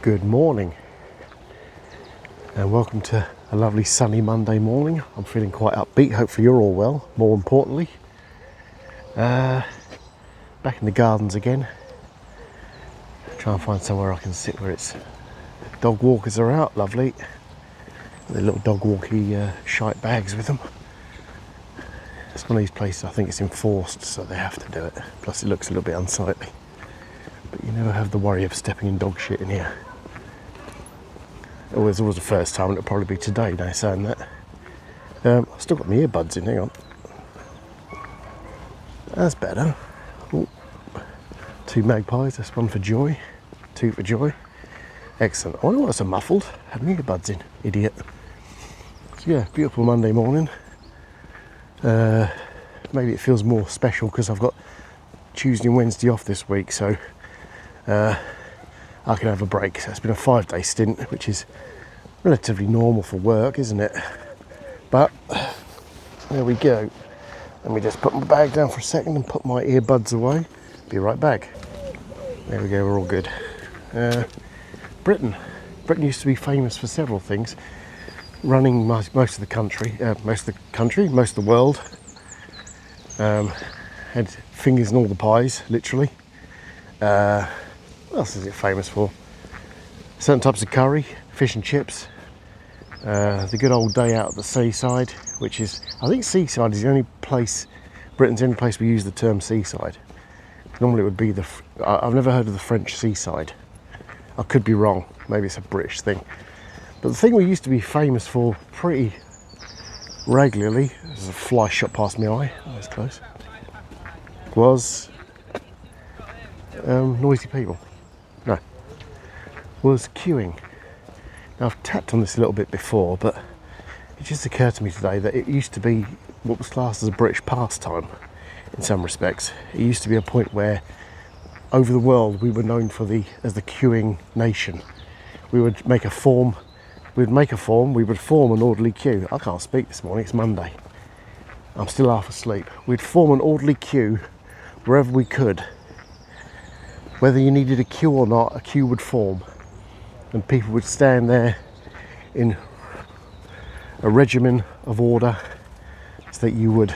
Good morning and welcome to a lovely sunny Monday morning. I'm feeling quite upbeat, hopefully you're all well. More importantly, back in the gardens again. Try and find somewhere I can sit where it's dog walkers are out, lovely. The little dog walkie shite bags with them. It's one of these places I think it's enforced, so they have to do it. Plus it looks a little bit unsightly. But you never have the worry of stepping in dog shit in here. Oh, there's always the first time, and it'll probably be today now saying that. I've still got my earbuds in, hang on. That's better. Ooh. 2 magpies, that's 1 for joy, 2 for joy. Excellent. I wonder why it's so muffled. Had my earbuds in, idiot. So yeah, beautiful Monday morning. Maybe it feels more special because I've got Tuesday and Wednesday off this week, so I can have a break. So it's been a 5-day stint, which is relatively normal for work, isn't it? But there we go. Let me just put my bag down for a second and put my earbuds away. Be right back. There we go, we're all good. Britain used to be famous for several things. Running most of the country, most of the world. Had fingers in all the pies, literally. What else is it famous for? Certain types of curry, fish and chips. The good old day out at the seaside, which is, I think seaside is the only place, Britain's the only place we use the term seaside. Normally it would be I've never heard of the French seaside. I could be wrong, maybe it's a British thing. But the thing we used to be famous for pretty regularly, there's a fly shot past my eye, that was close, was noisy people. No, was queuing. Now I've tapped on this a little bit before, but it just occurred to me today that it used to be what was classed as a British pastime in some respects. It used to be a point where over the world we were known as the queuing nation. We would make a form, we would form an orderly queue. I can't speak this morning, it's Monday. I'm still half asleep. We'd form an orderly queue wherever we could. Whether you needed a queue or not, a queue would form. And people would stand there in a regimen of order so that you would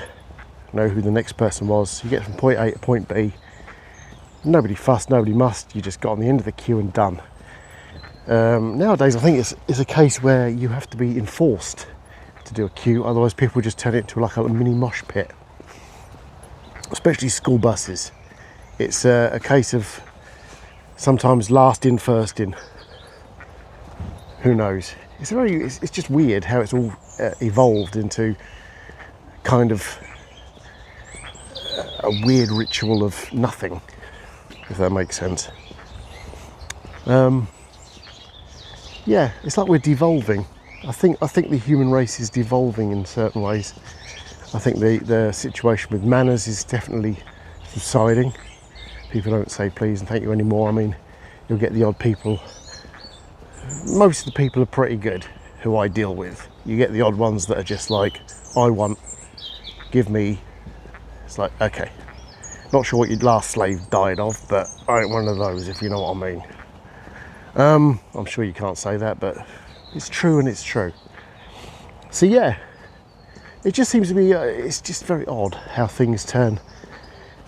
know who the next person was. You get from point A to point B. Nobody fussed, nobody mussed. You just got on the end of the queue and done. Nowadays, I think it's a case where you have to be enforced to do a queue. Otherwise, people just turn it into like a mini mosh pit. Especially school buses. It's a case of sometimes last in, first in. Who knows? It's just weird how it's all evolved into kind of a weird ritual of nothing, if that makes sense. Yeah, it's like we're devolving. I think the human race is devolving in certain ways. I think the situation with manners is definitely subsiding. People don't say please and thank you anymore. I mean, you'll get the odd people. Most of the people are pretty good who I deal with. You get the odd ones that are just like, I want, give me. It's like, okay, not sure what your last slave died of, but I ain't one of those, if you know what I mean. I'm sure you can't say that, but it's true and it's true. So yeah, it just seems to be, it's just very odd how things turn.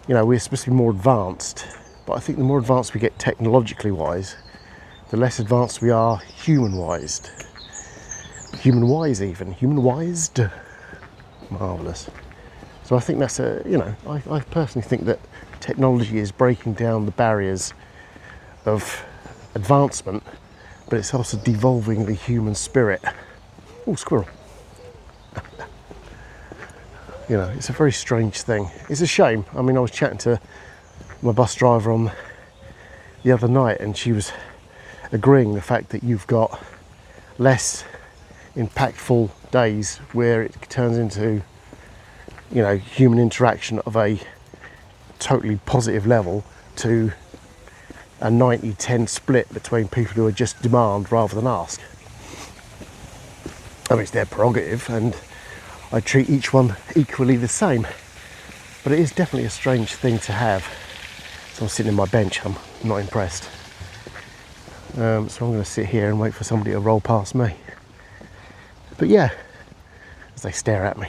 You know, we're supposed to be more advanced, but I think the more advanced we get technologically wise, the less advanced we are human-wised. Human-wised. Marvellous. So I think that's I personally think that technology is breaking down the barriers of advancement, but it's also devolving the human spirit. Oh, squirrel. You know, it's a very strange thing. It's a shame. I mean, I was chatting to my bus driver on the other night, and she was agreeing the fact that you've got less impactful days where it turns into, you know, human interaction of a totally positive level to a 90-10 split between people who are just demand rather than ask. I mean, it's their prerogative and I treat each one equally the same, but it is definitely a strange thing to have. So I'm sitting in my bench, I'm not impressed. So I'm going to sit here and wait for somebody to roll past me. But yeah, as they stare at me,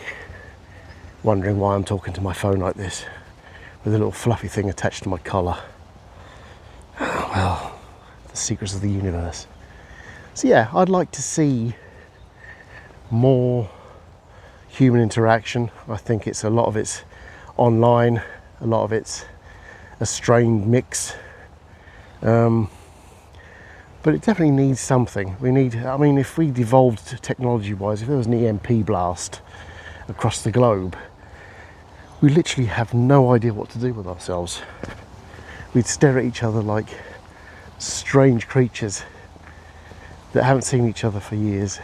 wondering why I'm talking to my phone like this, with a little fluffy thing attached to my collar. Well, the secrets of the universe. So yeah, I'd like to see more human interaction. I think a lot of it's online, a lot of it's a strained mix. But it definitely needs something. I mean, if we devolved technology-wise, if there was an EMP blast across the globe, we literally have no idea what to do with ourselves. We'd stare at each other like strange creatures that haven't seen each other for years.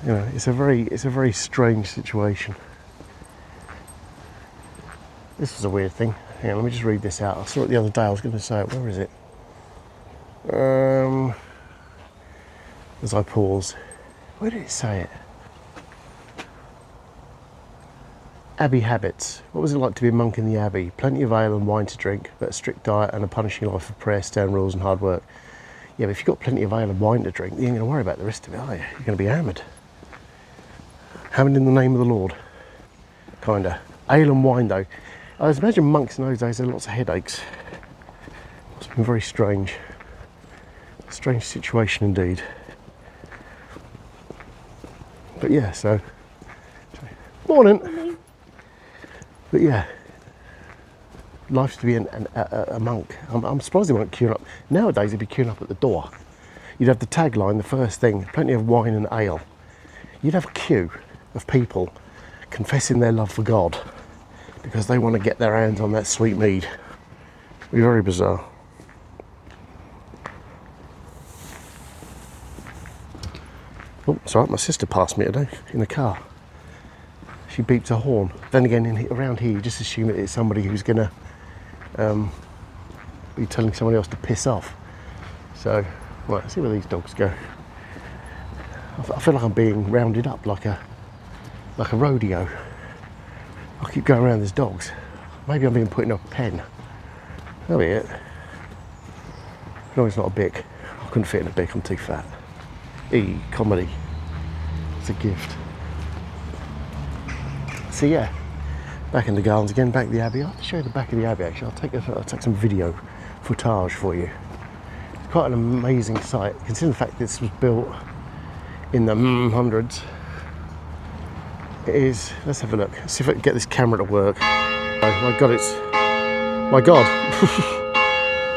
You know, it's a very strange situation. This is a weird thing. Hang on, let me just read this out. I saw it the other day. I was going to say it. Where is it? As I pause, where did it say it? Abbey habits. What was it like to be a monk in the Abbey? Plenty of ale and wine to drink, but a strict diet and a punishing life of prayer, stern rules and hard work. Yeah, but if you've got plenty of ale and wine to drink, you ain't going to worry about the rest of it, are you? You're going to be hammered. Hammered in the name of the Lord. Kinda. Ale and wine though. I imagine monks in those days had lots of headaches. It's been very strange. Strange situation indeed. But yeah, so morning. But yeah, life's to be a monk. I'm surprised they weren't queuing up. Nowadays they'd be queuing up at the door. You'd have the tagline, the first thing, plenty of wine and ale. You'd have a queue of people confessing their love for God because they want to get their hands on that sweet mead. It'd be very bizarre. Oh, it's alright, my sister passed me today in the car. She beeped her horn. Then again, around here, you just assume that it's somebody who's going to be telling somebody else to piss off. So, right, let's see where these dogs go. I feel like I'm being rounded up like a rodeo. I keep going around these dogs. Maybe I'm being put in a pen. That'll be it. No, it's not a bic. I couldn't fit in a bic, I'm too fat. Comedy. It's a gift. So yeah, back in the gardens again, back at the Abbey. I'll have to show you the back of the Abbey actually. I'll take some video footage for you. It's quite an amazing sight, considering the fact this was built in the hundreds. It is, let's have a look. See if I can get this camera to work. Oh my God, my God.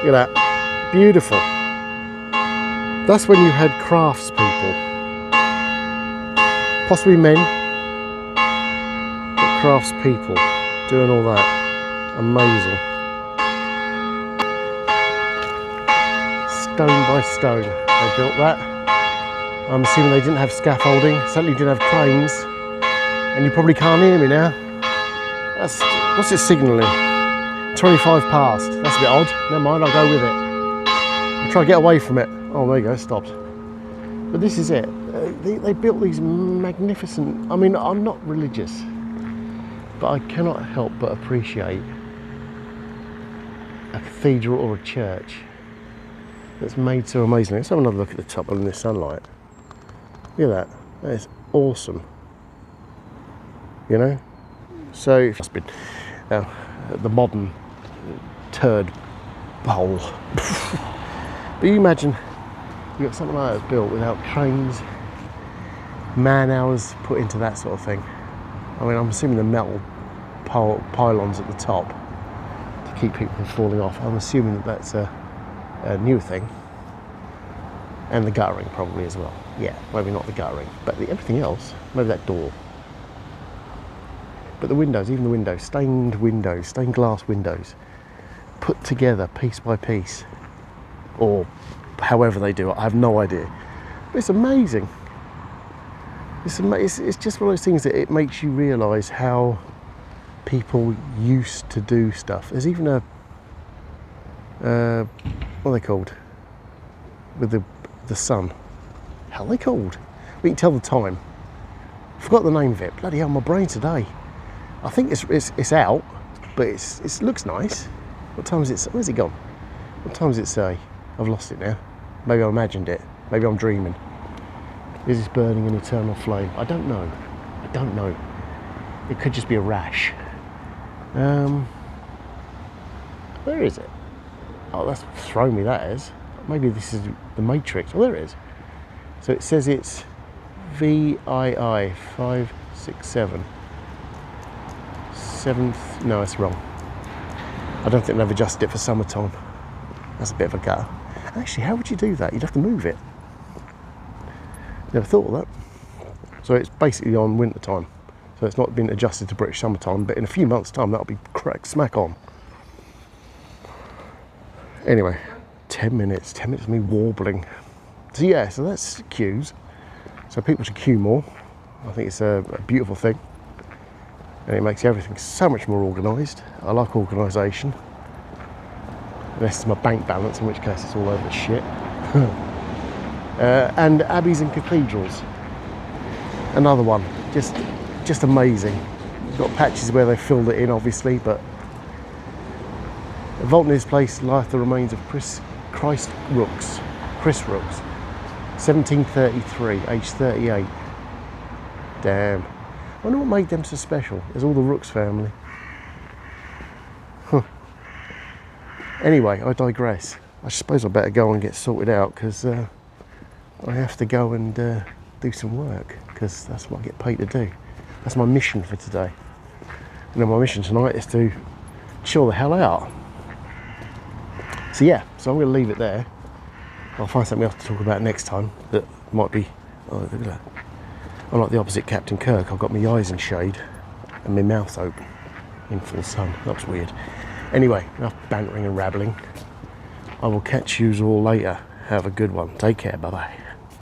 Look at that, beautiful. That's when you had craftspeople, possibly men, but craftspeople doing all that. Amazing. Stone by stone, they built that. I'm assuming they didn't have scaffolding, certainly didn't have cranes, and you probably can't hear me now. What's it signalling? 25 past. That's a bit odd. Never mind, I'll go with it. I'll try to get away from it. Oh, there you go, stopped. But this is it. They built these magnificent... I mean, I'm not religious, but I cannot help but appreciate a cathedral or a church that's made so amazingly. Let's have another look at the top in the sunlight. Look at that. That is awesome. You know? So, it's been the modern turd hole. But you imagine you've got something like that built without cranes, man hours put into that sort of thing. I mean, I'm assuming the metal pylons at the top to keep people from falling off. I'm assuming that that's a new thing. And the guttering probably as well. Yeah, maybe not the guttering, but everything else, maybe that door. But the windows, even the windows, stained glass windows, put together piece by piece, or however they do it, I have no idea. But it's amazing. It's just one of those things that it makes you realise how people used to do stuff. There's even a, what are they called? With the sun. How are they called? We can tell the time. Forgot the name of it. Bloody hell, my brain today. I think it's out, but it looks nice. What time is it? Where's it gone? What time does it say? I've lost it now. Maybe I imagined it. Maybe I'm dreaming. Is this burning an eternal flame? I don't know. I don't know. It could just be a rash. Where is it? Oh, that's thrown me, that is. Maybe this is the Matrix. Oh, there it is. So it says it's VII 567. 7th. No, it's wrong. I don't think they've adjusted it for summertime. That's a bit of a gutter. Actually, how would you do that? You'd have to move it. Never thought of that. So it's basically on winter time. So it's not been adjusted to British summertime, but in a few months' time, that'll be smack on. Anyway, 10 minutes of me warbling. So yeah, so that's queues. So people should queue more. I think it's a beautiful thing. And it makes everything so much more organised. I like organisation. Unless it's my bank balance, in which case it's all over the shit. And abbeys and cathedrals. Another one, just amazing. You've got patches where they filled it in, obviously, but at Vultners Place lieth the remains of Chris Rooks, 1733, aged 38. Damn. I wonder what made them so special. There's all the Rooks family. Huh. Anyway, I digress. I suppose I better go and get sorted out because I have to go and do some work because that's what I get paid to do. That's my mission for today. And then my mission tonight is to chill the hell out. So yeah, so I'm going to leave it there. I'll find something else to talk about next time that might be... Oh, look at that. I'm like the opposite Captain Kirk. I've got my eyes in shade and my mouth open in full sun. That was weird. Anyway, enough bantering and rabbling. I will catch you all later. Have a good one. Take care. Bye-bye.